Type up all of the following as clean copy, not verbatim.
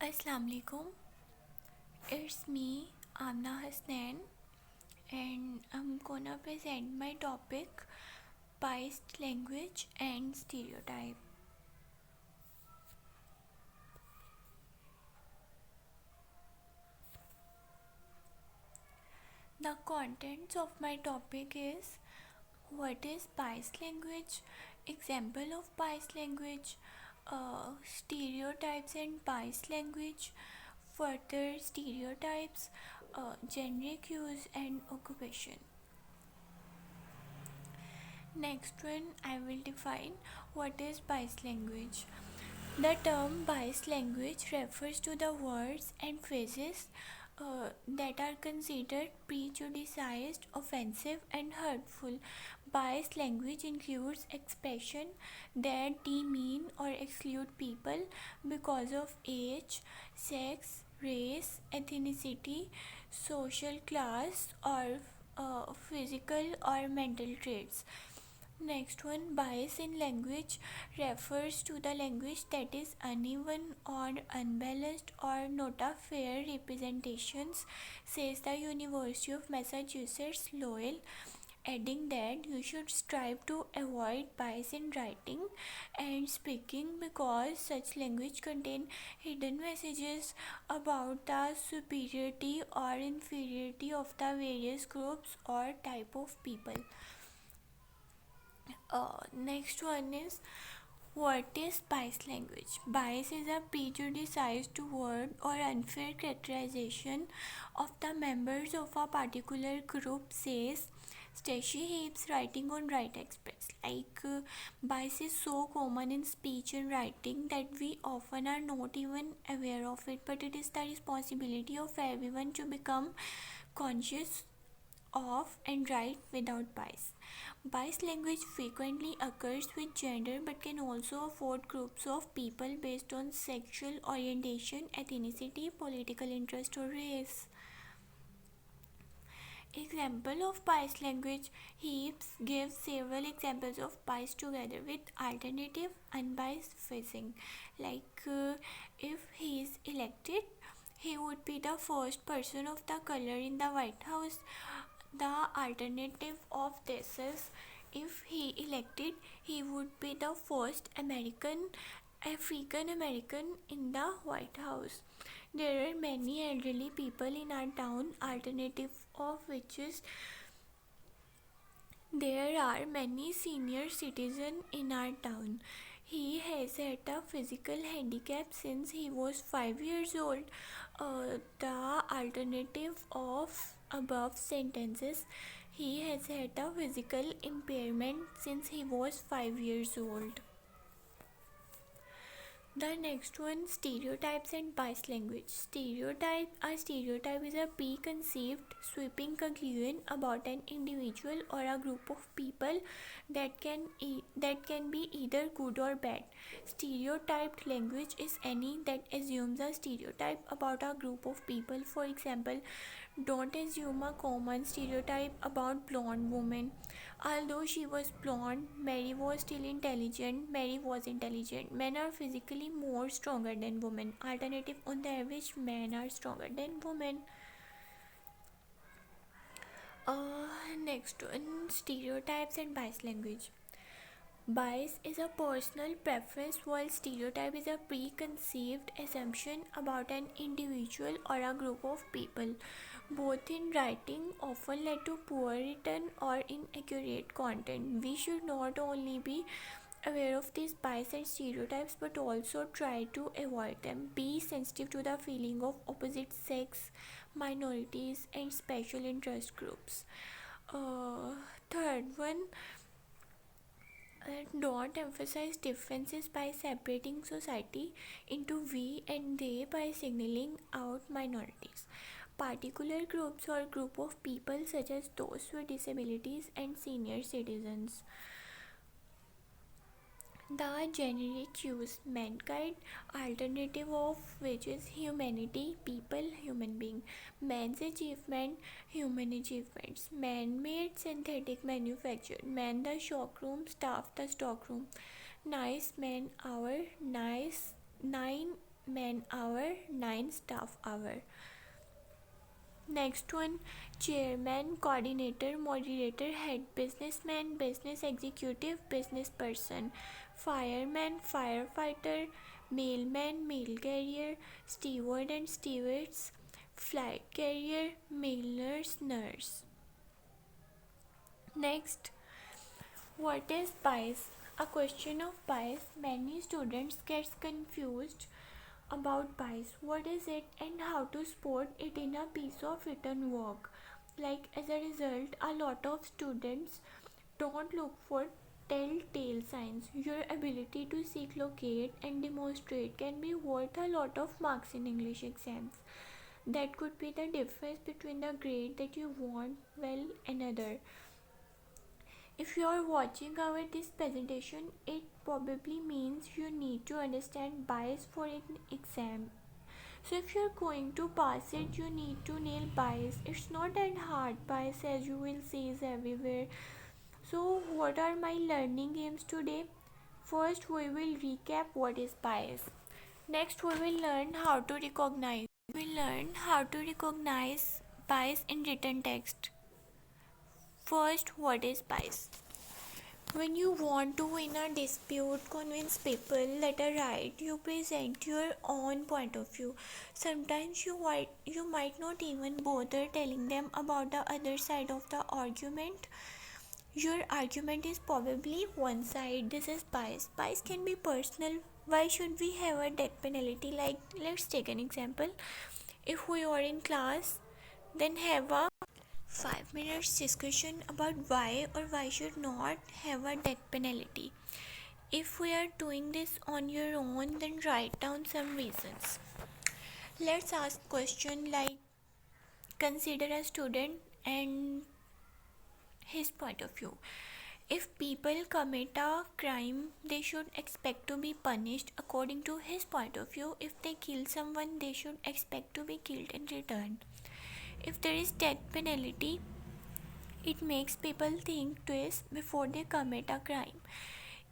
Assalamu alaikum. It's me, Amna Hasnain, and I'm gonna present my topic biased language and stereotype. The contents of my topic is what is biased language, example of biased language, stereotypes and biased language, further stereotypes, generic use and occupation. Next one, I will define what is biased language. The term biased language refers to the words and phrases that are considered prejudiced, offensive, and hurtful. Biased language includes expression that demean or exclude people because of age, sex, race, ethnicity, social class, or physical or mental traits. Next one, bias in language refers to the language that is uneven or unbalanced or not a fair representations, says the University of Massachusetts Lowell, adding that you should strive to avoid bias in writing and speaking because such language contain hidden messages about the superiority or inferiority of the various groups or type of people. Next one is what is biased language? Bias is a prejudiced toward or unfair characterization of the members of a particular group, says Stacy Heaps, writing on Right Express. Bias is so common in speech and writing that we often are not even aware of it, but it is the responsibility of everyone to become conscious of and write without bias. Biased language frequently occurs with gender but can also afford groups of people based on sexual orientation, ethnicity, political interest, or race. Example of biased language. Heaps gives several examples of bias together with alternative unbiased phrasing. If he is elected, he would be the first person of the color in the White House. The alternative of this is if he elected, he would be the first African American in the White House. There are many elderly people in our town, alternative of which is there are many senior citizens in our town. He has had a physical handicap since he was 5 years old. The alternative of above sentences, he has had a physical impairment since he was 5 years old. The next one, stereotypes and biased language. A stereotype is a preconceived, sweeping conclusion about an individual or a group of people that can be either good or bad. Stereotyped language is any that assumes a stereotype about a group of people. For example, don't assume a common stereotype about blonde women. Although she was blonde, Mary was still intelligent. Mary was intelligent. Men are physically more stronger than women. Alternative, on the average, men are stronger than women. Next one, stereotypes and biased language. Bias is a personal preference, while stereotype is a preconceived assumption about an individual or a group of people. Both in writing often lead to poor written or inaccurate content. We should not only be aware of these bias and stereotypes but also try to avoid them. Be sensitive to the feeling of opposite sex, minorities, and special interest groups. Third one, don't emphasize differences by separating society into we and they by signaling out minorities. Particular groups or group of people such as those with disabilities and senior citizens. The generic use mankind, alternative of which is humanity, people, human being. Man's achievement, human achievements. Man-made, synthetic, manufactured. Man the showroom, staff the stockroom. Nice man hour, nice 9 man hour, 9 staff hour. Next one, chairman, coordinator, moderator, head, businessman, business executive, business person, fireman, firefighter, mailman, mail carrier, steward and stewards, flight carrier, mail nurse, nurse. Next, what is bias? A question of bias. Many students get confused about bias. What is it and how to spot it in a piece of written work? Like, as a result, a lot of students don't look for telltale signs. Your ability to seek, locate, and demonstrate can be worth a lot of marks in English exams. That could be the difference between the grade that you want well another. If you are watching our this presentation, it probably means you need to understand bias for an exam. So if you're going to pass it, you need to nail bias. It's not that hard. Bias, as you will see, is everywhere. So what are my learning aims today? First, we will recap what is bias. Next, we will learn how to recognize. We will learn how to recognize bias in written text. First, what is bias? When you want to win a dispute, convince people, let a right, you present your own point of view. Sometimes you might not even bother telling them about the other side of the argument. Your argument is probably one side. This is bias. Bias can be personal. Why should we have a death penalty? Like, let's take an example. If we are in class, then have a 5 minutes discussion about why or why should not have a death penalty. If we are doing this on your own, then write down some reasons. Let's ask question like, consider a student and his point of view. If people commit a crime, they should expect to be punished according to his point of view. If they kill someone, they should expect to be killed in return. If there is death penalty, it makes people think twice before they commit a crime.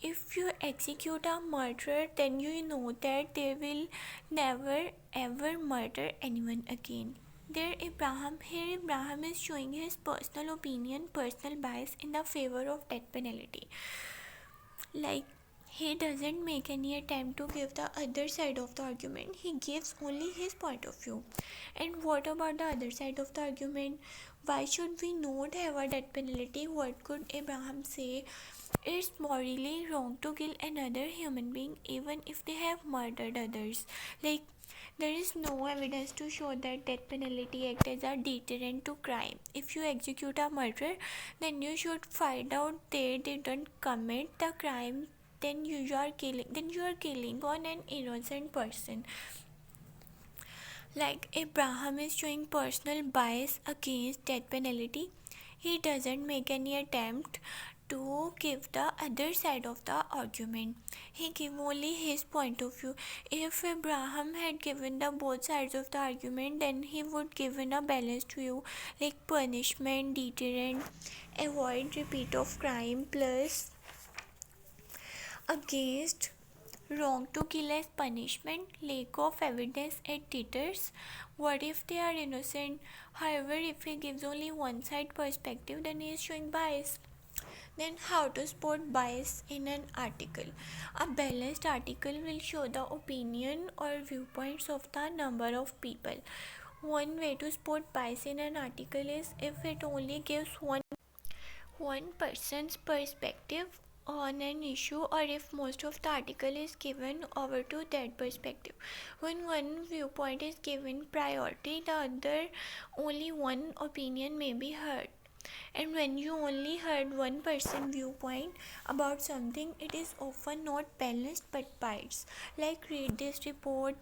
If you execute a murderer, then you know that they will never ever murder anyone again. Here Abraham is showing his personal opinion, personal bias in the favor of death penalty. Like, he doesn't make any attempt to give the other side of the argument. He gives only his point of view. And what about the other side of the argument? Why should we not have a death penalty? What could Abraham say? It's morally wrong to kill another human being even if they have murdered others. Like, there is no evidence to show that death penalty acts as a deterrent to crime. If you execute a murderer, then you should find out they didn't commit the crime. Then you are killing on an innocent person. Like, Abraham is showing personal bias against death penalty. He doesn't make any attempt to give the other side of the argument. He gives only his point of view. If Abraham had given the both sides of the argument, then he would given a balanced view, like punishment, deterrent, avoid repeat of crime, plus against wrong to kill as punishment, lack of evidence at deters. What if they are innocent? However, if he gives only one side perspective, then he is showing bias. Then how to spot bias in an article? A balanced article will show the opinion or viewpoints of the number of people. One way to spot bias in an article is if it only gives one person's perspective on an issue, or if most of the article is given over to that perspective. When one viewpoint is given priority, the other only one opinion may be heard. And when you only heard one person viewpoint about something, it is often not balanced but biased. Like, read this report.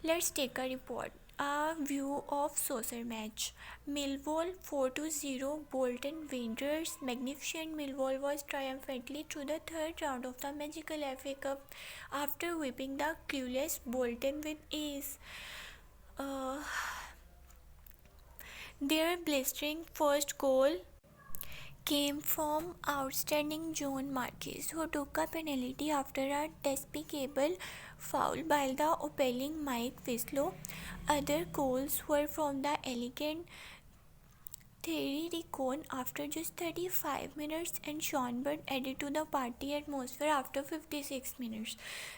Let's take a report. A view of saucer match. Millwall 4-0 Bolton Wanderers. Magnificent Millwall was triumphantly through the third round of the magical FA Cup after whipping the clueless Bolton with ease. Their blistering first goal came from outstanding John Marquis, who took a penalty after a despicable foul by the opening Mike Winslow. Other goals were from the elegant Thierry Recon after just 35 minutes and Sean Bird added to the party atmosphere after 56 minutes.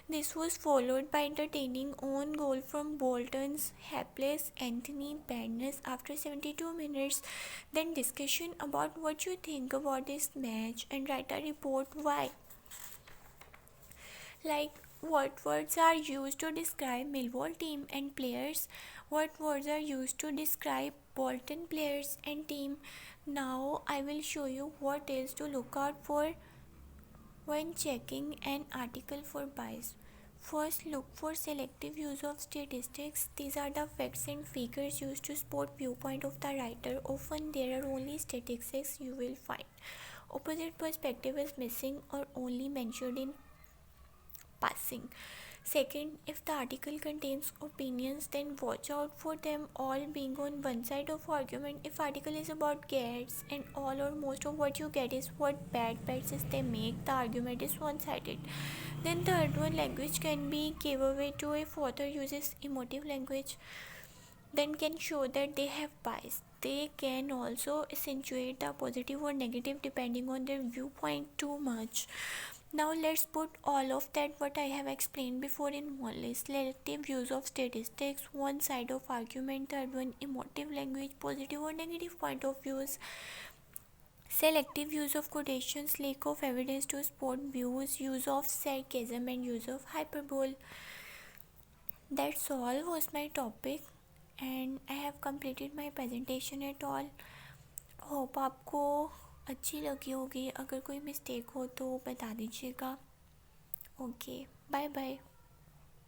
This was followed by entertaining own goal from Bolton's hapless Anthony Barnes after 72 minutes. Then discussion about what you think about this match and write a report why. Like what words are used to describe Millwall team and players, what words are used to describe Bolton players and team. Now I will show you what is to look out for when checking an article for bias. First, look for selective use of statistics. These are the facts and figures used to support viewpoint of the writer. Often there are only statistics you will find. Opposite perspective is missing or only mentioned in passing. Second, if the article contains opinions, then watch out for them all being on one side of argument. If article is about gets and all or most of what you get is what bad bets they make, the argument is one-sided. Then third one, language can be giveaway to if author uses emotive language, then can show that they have bias. They can also accentuate the positive or negative depending on their viewpoint too much. Now let's put all of that what I have explained before in one list. Selective use of statistics, one side of argument, third one emotive language, positive or negative point of views, selective use of quotations, lack of evidence to support views, use of sarcasm and use of hyperbole. That's all was my topic and I have completed my presentation at all. Hope आपको अच्छी लगी होगी. अगर कोई mistake हो तो बता दीजिएगा. Okay, bye bye.